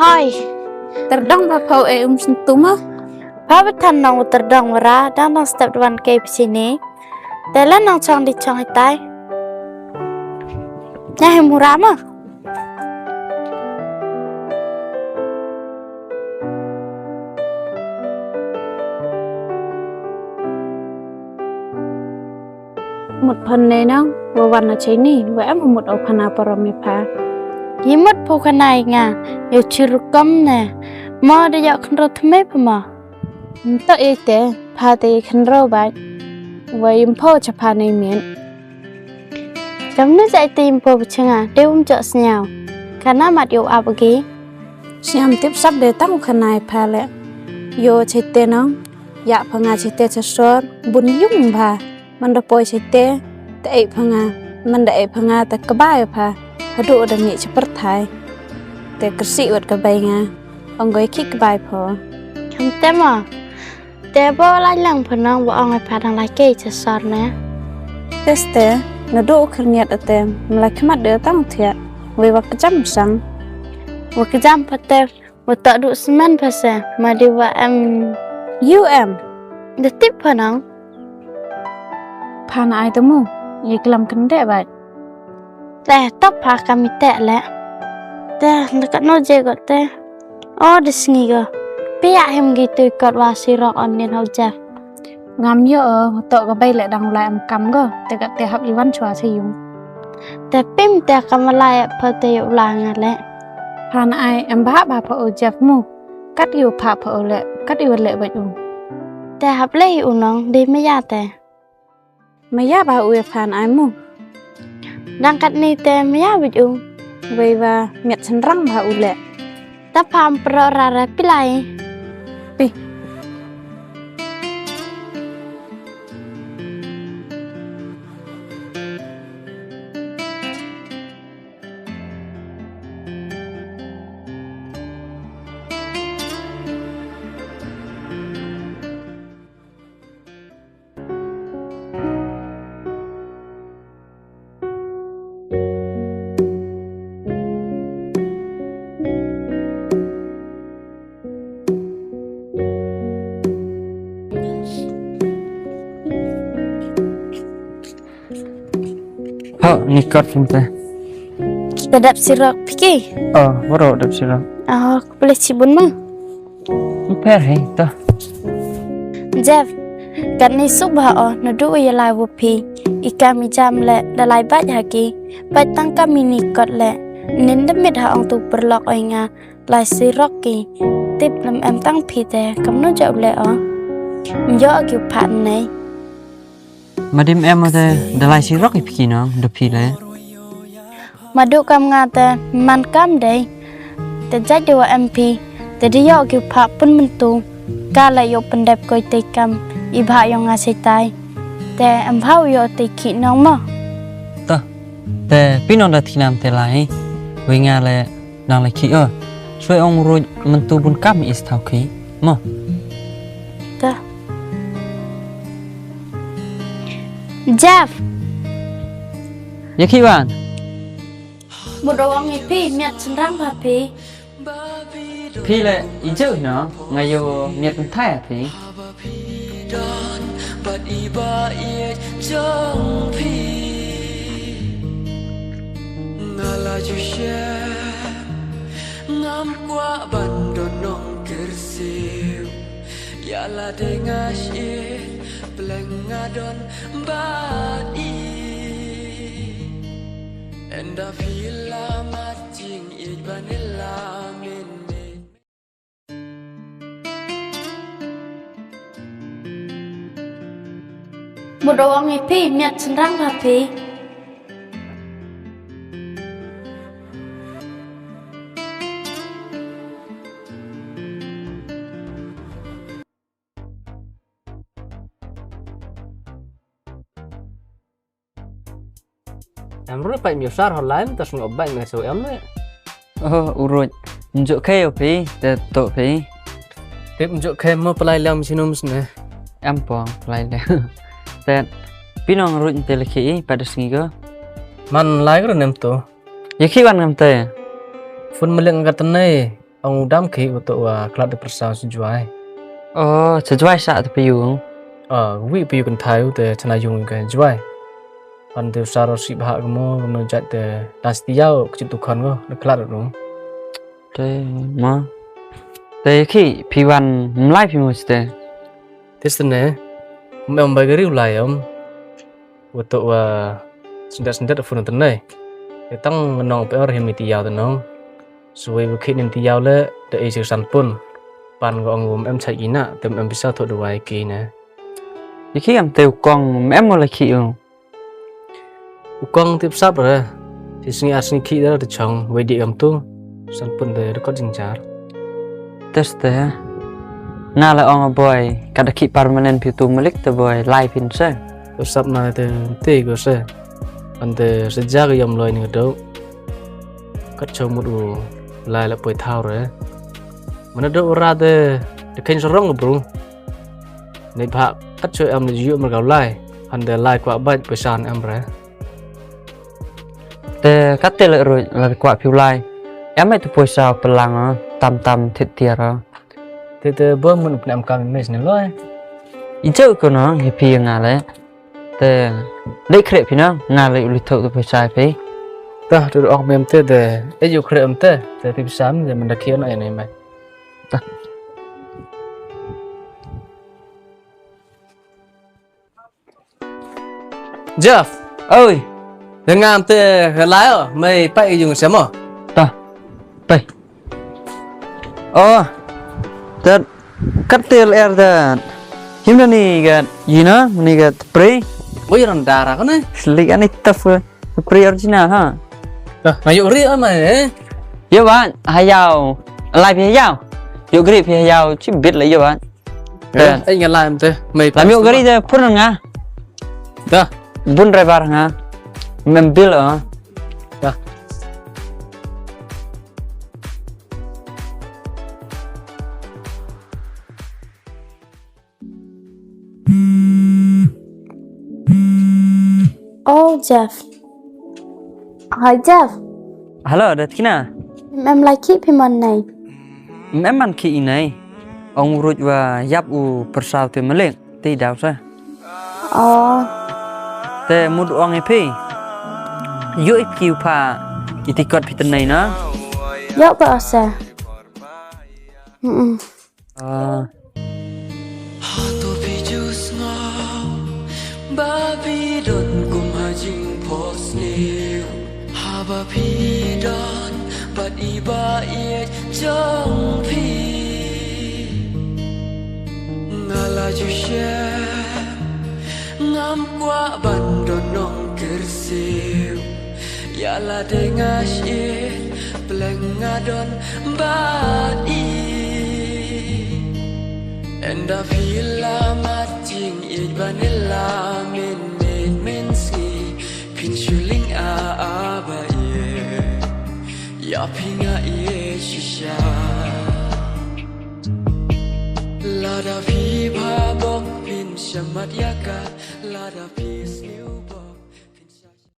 Hai, terdang bapau sentuma. Bapa tan nang terdang wara dan nang step depan ke sini. Telan nang chang di chang itai. Nyah murama. Một phần này nó vừa vặn là chế nỉ vẽ một ổ phana paramipa. Yi mất phô khăn này ngà, yêu chiru cấm nè, mò để dạo khăn rô thâm mếp mà. Tớ y tế, phá tế khăn rô bạch, với im phô cho phá này miễn. Chấm nước dạy tìm phô bạch chừng à, đều không chợ nhau, khả năng mặt yêu áp ở kì. Xem tiếp sắp để tăng khăn này phá lẹ, yêu chế tế nóng, dạ phá ngà chế tế cho sốt, bún dung phá, mình đã bôi chế tế, tế phá ngà, mình đã phá ngà tế cơ bài phá. Aduh udah nih cepet thai, te kersi buat kebayangnya, onggoi kik kebay po. Kamu mah, te bawa lalang penang bawa onggoi padang lagi cesar ne. Tes te, nado kerniat te, mulai kemat dia tang tiap, wewak kejam sang, wewak kejam pate, watak duk semen pase, madi wa detik penang, pana ai temu, iklam kendek baik. Teh top phá kami tệ lẽ teh dekat no je got teh di sini go pihak hem gitu ikut wasirok onin Jeff ngam yo tok ga bay lệ đằng lại cầm go dekat teh hab iwan chua sayung teh pim teh kamalai pa teh ulang lẽ phan ai ba pa Jeff mu cắt yêu pa lệ cắt yêu lệ vậy teh hab lệ unong đi mấy ya teh mấy ya ba phan ai mu đang cắt ni tem ya baju, vậy và miệt chân răng bà ule, ta phàm pro ra pilai, pi. Nikot kita. Kita dap sirok piki. Baru dap sirok. Aku boleh cibun mah. Per hei ta. Jeff, kan ni subha nadu ya lai wupi. Ika mi jam le dalai bat haki. Bat tang kami nikot le. Nin demit ha ong tu perlok oinga lai sirok ki. Tip lam em tang pi te kam no jauh le Yo aku pan nei. Madim em ada dalai sirok ipiki no depi le. Madu kam ngata man kam dei. Te jai dewa MP. Te dia aku pak pun mentu. Kala yo pendep koi te kam ibha yo ngasih tai. Te empau yo te ki nong mo. Ta. Te pinon Datikna te lai. Winga le nang le ki Suai ong ro mentu bun kam is tau ki. Mo. Ta. Jeff. Ya kiwan. Một đồ ông ấy phi miệt chân răng bà phi. Phi le ijo no ngayo miệt thai phi. Ngam qua ban donong kersiu ya la dengas plengadon bat enda fila matching vanilla min Một đồ ông ấy phi miệt chân răng bà phi. Em rất phải nhiều sát họ lái ta xuống bệnh này số em đấy. Urut. Njuk keo phi te to phi. Tiếp njuk keo mau pelai lam sinum sini. Em pong pelai le. Te pinong rut te leki pada singigo. Man lái cái nem to. Ya kiwan ngam te. Phun meleng kata này ông đám khí của tụi club được sao xin chuối sejuai saat tu piu. vị piu cần thay từ chân dùng cái chuối còn từ sao rồi ship hạ cái mô nó chạy từ Dastiao cái tụ con đó được club được đúng Te ma. Te khi piwan mlai pi moste. thế xin nè ông bây giờ riu lại ông của tụi sinh đất ở phương tây này để tăng nòng phải ở hiện mi tiao tụi nó rồi vừa khi niệm tiao lệ để sự sản pun pan của ông em chạy kín à tụi em bisa thổi được vài kỳ nè Thì khi em tiêu con em một là khi quăng tiếp sắp rồi thì sinh khi đó là chồng về địa âm tu sản pun để nó có chính xác teste. Nga là ông boy kada ki permanent pitu malik te boy life in se. tiếp sắp này thì tê của se còn từ sẽ ra cái dòng lời này đâu cắt chồng một đủ lại là bồi thao rồi mà nó đâu ra để khen sao rong bro này bạn cắt chơi em là dữ mà gạo lại hắn để lại quả bạch bồi sàn em rồi Te kat te le rồi là quả piu lai. Em ai tu poi sao pelang tam tam thit tia ra. thì từ bữa mình làm cam mình này rồi I chau ko no he pi nga le. Te le kre pi no nga le uli thau tu poi sai pi. ta từ ông em thế để ấy dù khởi em thế để tìm sắm để mình đã kia này mày Ta. Jeff Ơi, đừng làm thế lái ở mày bay dùng xem à ta. Pai. Te kat te le er himna ni ga yina ni ga pre. bây giờ làm đà ra con này Slik ani tough pre original ha. mày dùng riêng mày Yo bạn, hayao, live pi hayao. Yo grip pi hayao chỉ biết lấy yo bạn. anh nghe làm thế mày Làm yo grip de pun nga. ta Bun driver nga. Mem bil ta Oh Jeff. Hi Jeff. Hello, Datikna. Em lại keep him on này. Em ăn khi này. Ông rút và giáp u persau te melek. Ti đào sa. Te mud ong epi. Yo ipiu pa. Iti kot pitan này nó. Dạo bữa sao? Hato pijus ngau babi dot kum hajing pos new haba pidon but iba ye jong pi ngala ju she ngam kwa ban don nong kersiu ya la dengas ye plengadon bat and I feel I'm matching it vanilla min ski pin chuling ba ye ya pinga ye shisha la da fi ba bok pin shamat yaka la da fi new